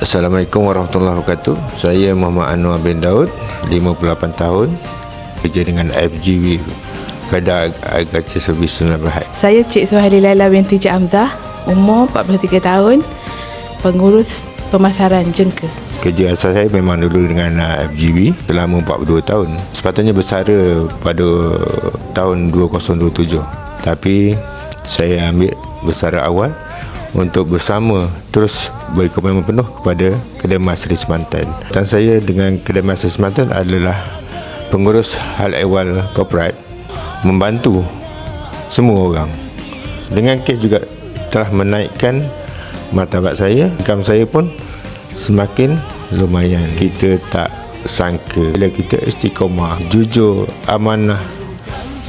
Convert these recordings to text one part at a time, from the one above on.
Assalamualaikum warahmatullahi wabarakatuh. Saya Muhammad Anwar bin Daud, 58 tahun, kerja dengan FGW, Kedah Agriculture Service Sungai Berhad. Saya Cik Suhaili Laila binti Cik Hamzah, umur 43 tahun, pengurus pemasaran Jengka. Kerja asal saya memang dulu dengan FGW selama 42 tahun. Sepatutnya bersara pada tahun 2027, tapi saya ambil bersara awal untuk bersama terus beri komitmen penuh kepada Kedai Emas Seri Semantan. Dan saya dengan Kedai Emas Seri Semantan adalah pengurus hal ehwal korporat, membantu semua orang. Dengan kes juga telah menaikkan martabat saya, income saya pun semakin lumayan. Kita tak sangka bila kita istiqamah, jujur, amanah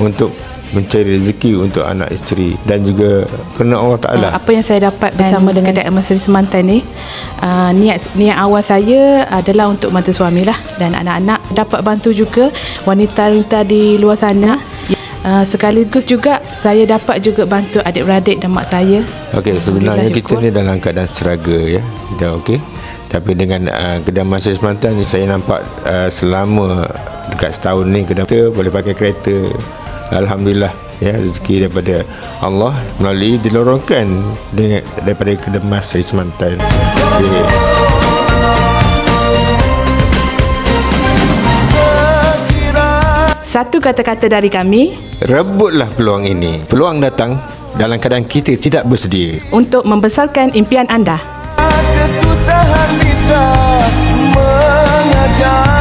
untuk mencari rezeki untuk anak isteri dan juga kerana Allah Ta'ala. Apa yang saya dapat bersama dengan Kedai Emas Seri Semantan ni, niat awal saya adalah untuk bantu suami lah dan anak-anak. Dapat bantu juga wanita-wanita di luar sana. Sekaligus juga saya dapat juga bantu adik-beradik dan mak saya. Okey, sebenarnya kita ni dalam keadaan struggle ya. Kita okey. Tapi dengan Kedai Emas Seri Semantan ni saya nampak selama dekat setahun ni kita boleh pakai kereta. Alhamdulillah ya, rezeki daripada Allah melalui dilorongkan daripada Kedai Emas Seri Semantan. Satu kata-kata dari kami, rebutlah peluang ini. Peluang datang dalam keadaan kita tidak bersedia untuk membesarkan impian anda. Kesusahan bisa mengajar.